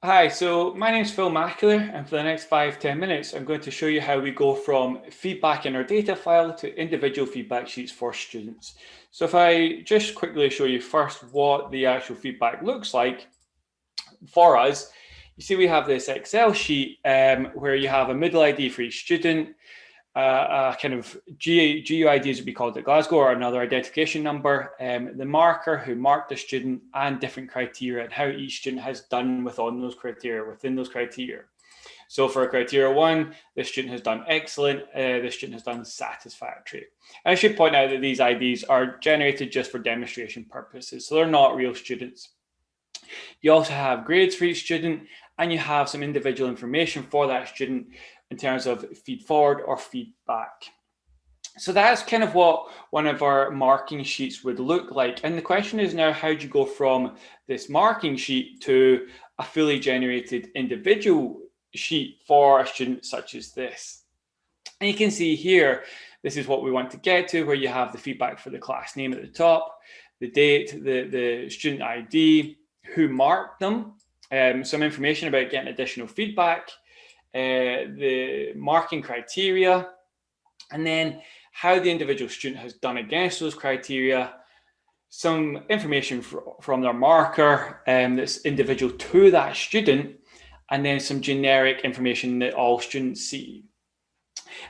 Hi, so my name's Phil Macular, and for the next 5-10 minutes, I'm going to show you how we go from feedback in our data file to individual feedback sheets for students. So if I just quickly show you first what the actual feedback looks like for us, you see we have this Excel sheet where you have a middle ID for each student, a kind of GUIDs would be called at Glasgow, or another identification number, the marker who marked the student, and different criteria and how each student has done within those criteria. So for criteria 1, the student has done excellent, the student has done satisfactory. And I should point out that these IDs are generated just for demonstration purposes, so they're not real students. You also have grades for each student, and you have some individual information for that student in terms of feed forward or feedback. So that's kind of what one of our marking sheets would look like. And the question is now, how do you go from this marking sheet to a fully generated individual sheet for a student such as this? And you can see here, this is what we want to get to, where you have the feedback for the class name at the top, the date, the student ID, who marked them, some information about getting additional feedback, the marking criteria, and then how the individual student has done against those criteria, some information from their marker that's individual to that student, and then some generic information that all students see.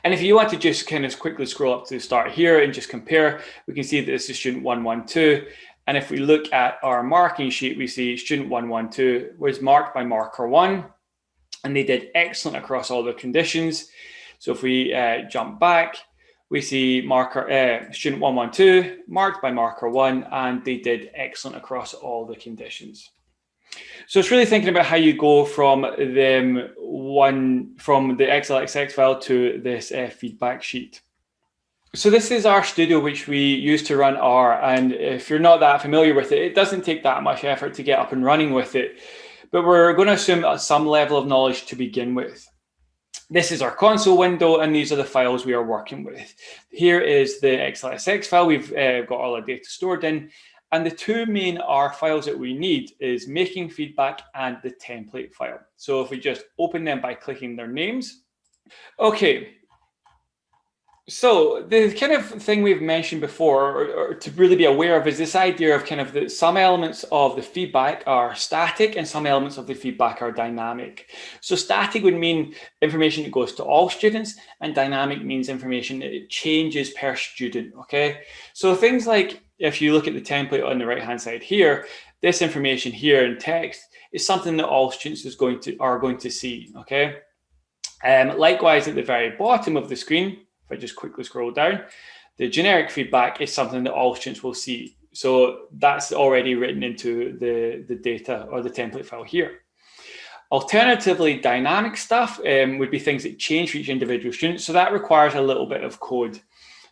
And if you want to just kind of quickly scroll up to the start here and just compare, we can see that this is student 112. And if we look at our marking sheet, we see student 112 was marked by marker 1, and they did excellent across all the conditions. So if we jump back, we see student 112 marked by marker 1, and they did excellent across all the conditions. So it's really thinking about how you go from the XLSX file to this feedback sheet. So this is our studio, which we use to run R. And if you're not that familiar with it, it doesn't take that much effort to get up and running with it. But we're going to assume some level of knowledge to begin with. This is our console window, and these are the files we are working with. Here is the XLSX file we've got all our data stored in. And the two main R files that we need is making feedback and the template file. So if we just open them by clicking their names. Okay, so the kind of thing we've mentioned before, or to really be aware of, is this idea of kind of that some elements of the feedback are static and some elements of the feedback are dynamic. So static would mean information that goes to all students, and dynamic means information that changes per student, okay? So things like, if you look at the template on the right-hand side here, this information here in text is something that all students are going to see, okay? Likewise, at the very bottom of the screen, if I just quickly scroll down, the generic feedback is something that all students will see. So that's already written into the data or the template file here. Alternatively, dynamic stuff would be things that change for each individual student. So that requires a little bit of code.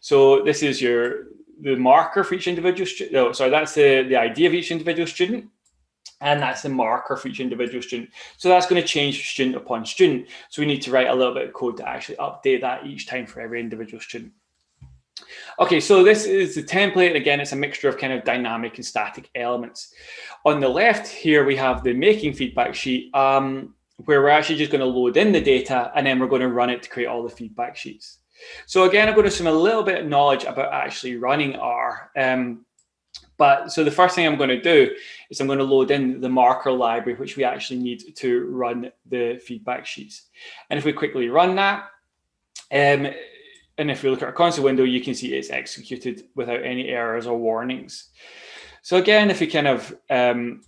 So this is the marker for each individual student. Oh, sorry, that's the ID of each individual student. And that's the marker for each individual student. So that's going to change student upon student. So we need to write a little bit of code to actually update that each time for every individual student. Okay, so this is the template. Again, it's a mixture of kind of dynamic and static elements. On the left here, we have the making feedback sheet, where we're actually just going to load in the data, and then we're going to run it to create all the feedback sheets. So again, I'm going to assume a little bit of knowledge about actually running R. So the first thing I'm going to do is I'm going to load in the marker library, which we actually need to run the feedback sheets. And if we quickly run that, and if we look at our console window, you can see it's executed without any errors or warnings. So again, if we kind of then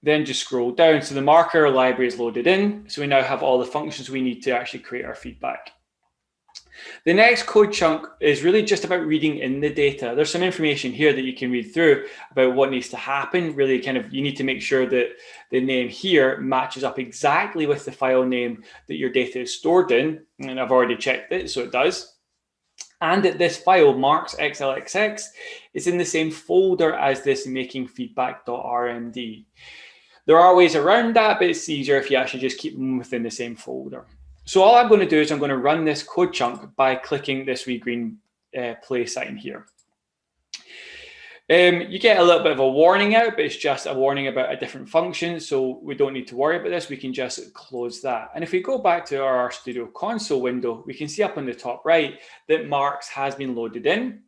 just scroll down, so the marker library is loaded in. So we now have all the functions we need to actually create our feedback. The next code chunk is really just about reading in the data. There's some information here that you can read through about what needs to happen. Really kind of, you need to make sure that the name here matches up exactly with the file name that your data is stored in. And I've already checked it, so it does. And that this file, marks XLXX, is in the same folder as this making feedback.rmd. There are ways around that, but it's easier if you actually just keep them within the same folder. So all I'm going to do is I'm going to run this code chunk by clicking this wee green play sign here. You get a little bit of a warning out, but it's just a warning about a different function, so we don't need to worry about this. We can just close that. And if we go back to our Studio Console window, we can see up on the top right that marks has been loaded in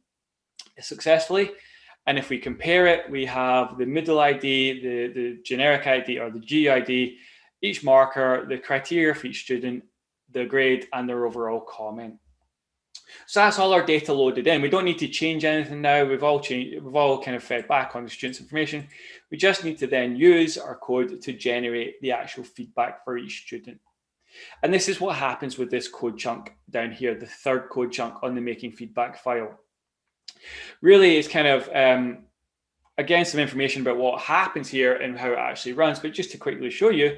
successfully. And if we compare it, we have the middle ID, the generic ID or the GUID, each marker, the criteria for each student, the grade, and their overall comment. So that's all our data loaded in. We don't need to change anything now. We've all kind of fed back on the student's information. We just need to then use our code to generate the actual feedback for each student. And this is what happens with this code chunk down here, the third code chunk on the making feedback file. Really, it's kind of, again, some information about what happens here and how it actually runs. But just to quickly show you,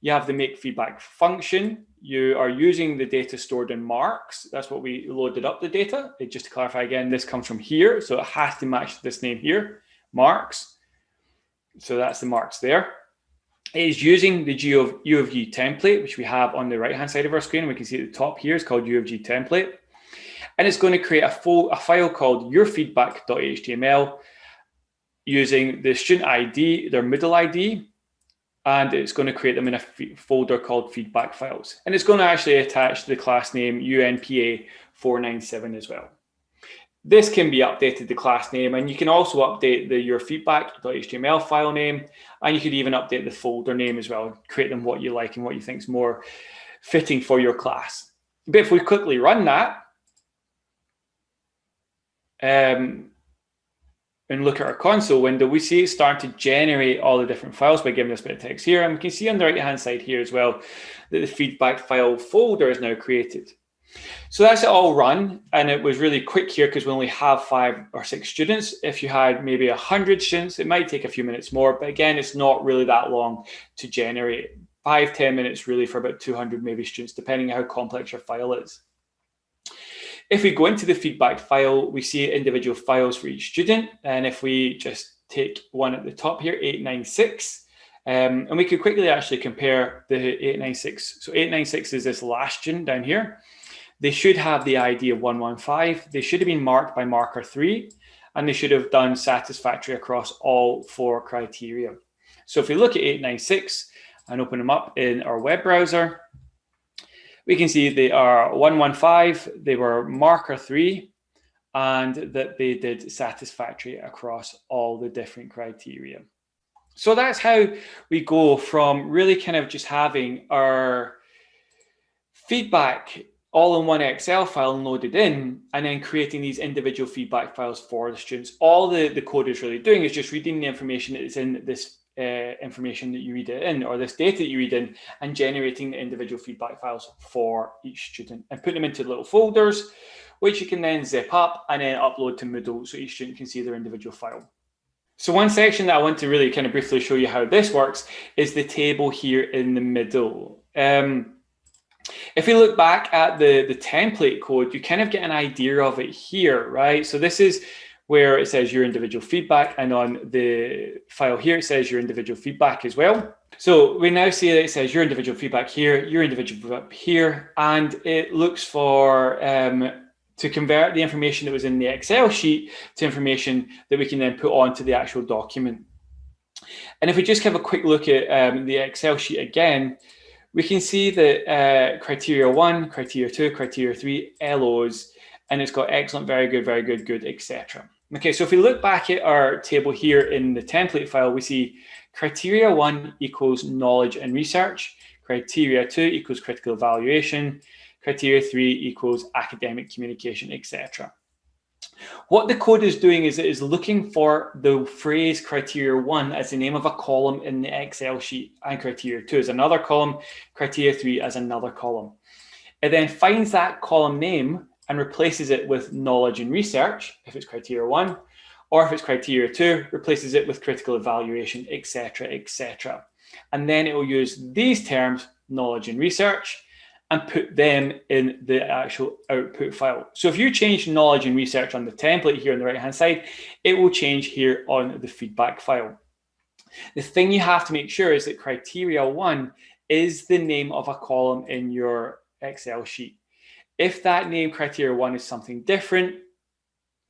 you have the make feedback function. You are using the data stored in marks. That's what we loaded up the data. Just to clarify again, this comes from here. So it has to match this name here, marks. So that's the marks there. It is using the U of G template, which we have on the right-hand side of our screen. We can see at the top here, it's called U of G template. And it's going to create a file called yourfeedback.html using the student ID, their middle ID, and it's going to create them in a folder called feedback files. And it's going to actually attach the class name UNPA 497 as well. This can be updated, the class name, and you can also update the yourfeedback.html file name, and you could even update the folder name as well, create them what you like and what you think is more fitting for your class. But if we quickly run that, and look at our console window, we see it starting to generate all the different files by giving us a bit of text here. And we can see on the right-hand side here as well that the feedback file folder is now created. So that's it all run. And it was really quick here because we only have 5 or 6 students. If you had maybe 100 students, it might take a few minutes more. But again, it's not really that long to generate. 5-10 minutes really for about 200 maybe students, depending on how complex your file is. If we go into the feedback file, we see individual files for each student. And if we just take one at the top here, 896, and we could quickly actually compare the 896. So 896 is this last student down here. They should have the ID of 115. They should have been marked by marker 3, and they should have done satisfactory across all 4 criteria. So if we look at 896 and open them up in our web browser, we can see they are 115, they were marker 3, and that they did satisfactory across all the different criteria. So that's how we go from really kind of just having our feedback all in one Excel file loaded in, and then creating these individual feedback files for the students. All the code is really doing is just reading the information that is in this information that you read it in, or this data that you read in, and generating the individual feedback files for each student and put them into little folders, which you can then zip up and then upload to Moodle so each student can see their individual file. So one section that I want to really kind of briefly show you how this works is the table here in the middle. If we look back at the template code, you kind of get an idea of it here, right? So this is where it says your individual feedback, and on the file here, it says your individual feedback as well. So we now see that it says your individual feedback here, your individual feedback here, and it looks for to convert the information that was in the Excel sheet to information that we can then put onto the actual document. And if we just have a quick look at the Excel sheet again, we can see that criteria 1, criteria 2, criteria 3, LOs, and it's got excellent, very good, good, etc. Okay, so if we look back at our table here in the template file, we see criteria 1 equals knowledge and research, criteria 2 equals critical evaluation, criteria 3 equals academic communication, etc. What the code is doing is it is looking for the phrase criteria 1 as the name of a column in the Excel sheet, and criteria 2 as another column, criteria 3 as another column. It then finds that column name and replaces it with knowledge and research, if it's criteria 1, or if it's criteria 2, replaces it with critical evaluation, etc., etc. And then it will use these terms, knowledge and research, and put them in the actual output file. So if you change knowledge and research on the template here on the right-hand side, it will change here on the feedback file. The thing you have to make sure is that criteria 1 is the name of a column in your Excel sheet. If that name criteria 1 is something different,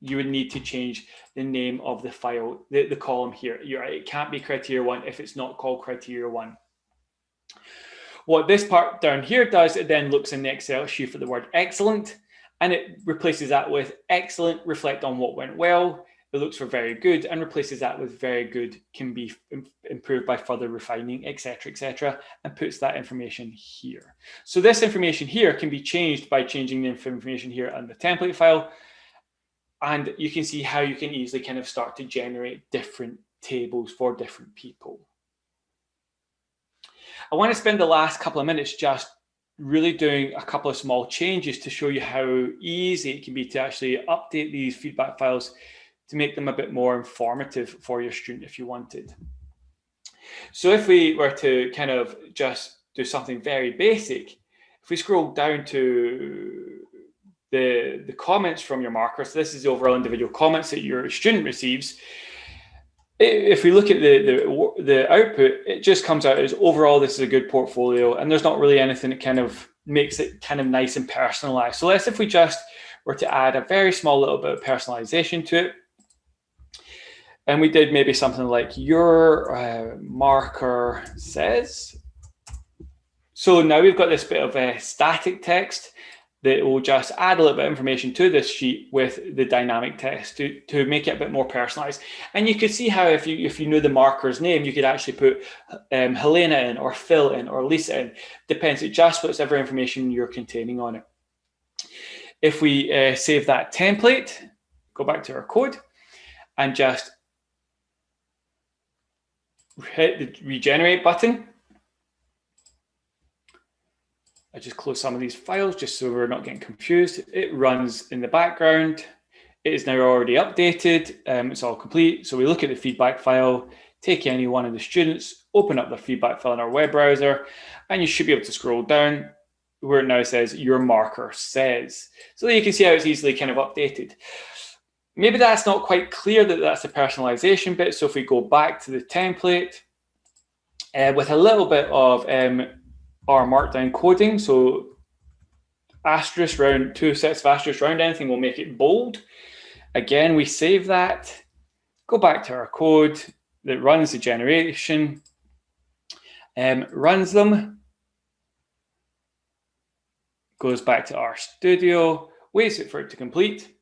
you would need to change the name of the file, the column here. It can't be criteria 1 if it's not called criteria 1. What this part down here does, it then looks in the Excel sheet for the word excellent, and it replaces that with excellent, reflect on what went well. It looks for very good and replaces that with very good, can be improved by further refining, etc., and puts that information here. So this information here can be changed by changing the information here on the template file. And you can see how you can easily kind of start to generate different tables for different people. I want to spend the last couple of minutes just really doing a couple of small changes to show you how easy it can be to actually update these feedback files to make them a bit more informative for your student if you wanted. So if we were to kind of just do something very basic, if we scroll down to the comments from your marker, so this is the overall individual comments that your student receives. If we look at the output, it just comes out as overall this is a good portfolio, and there's not really anything that kind of makes it kind of nice and personalized. So let's if we just were to add a very small little bit of personalization to it, and we did maybe something like your marker says. So now we've got this bit of a static text that will just add a little bit of information to this sheet with the dynamic text to make it a bit more personalized. And you could see how if you knew the marker's name, you could actually put Helena in, or Phil in, or Lisa in. Depends, it just puts every information you're containing on it. If we save that template, go back to our code, and just hit the regenerate button. I just close some of these files just so we're not getting confused. It runs in the background. It is now already updated. It's all complete. So we look at the feedback file, take any one of the students, open up the feedback file in our web browser, and you should be able to scroll down where it now says your marker says. So there you can see how it's easily kind of updated. Maybe that's not quite clear that that's the personalization bit. So if we go back to the template with a little bit of our markdown coding, so asterisk round, 2 sets of asterisk round anything will make it bold. Again, we save that, go back to our code that runs the generation, runs them, goes back to our studio, waits for it to complete.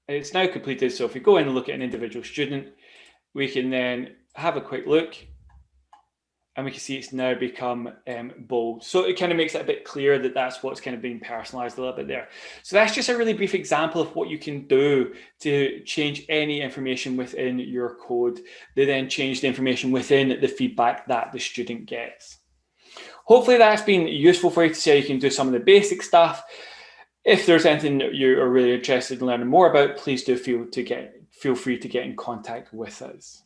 It's now completed. So if we go in and look at an individual student, we can then have a quick look, and we can see it's now become bold. So it kind of makes it a bit clearer that that's what's kind of being personalized a little bit there. So that's just a really brief example of what you can do to change any information within your code. They then change the information within the feedback that the student gets. Hopefully that's been useful for you to see how you can do some of the basic stuff. If there's anything that you are really interested in learning more about, please do feel free to get in contact with us.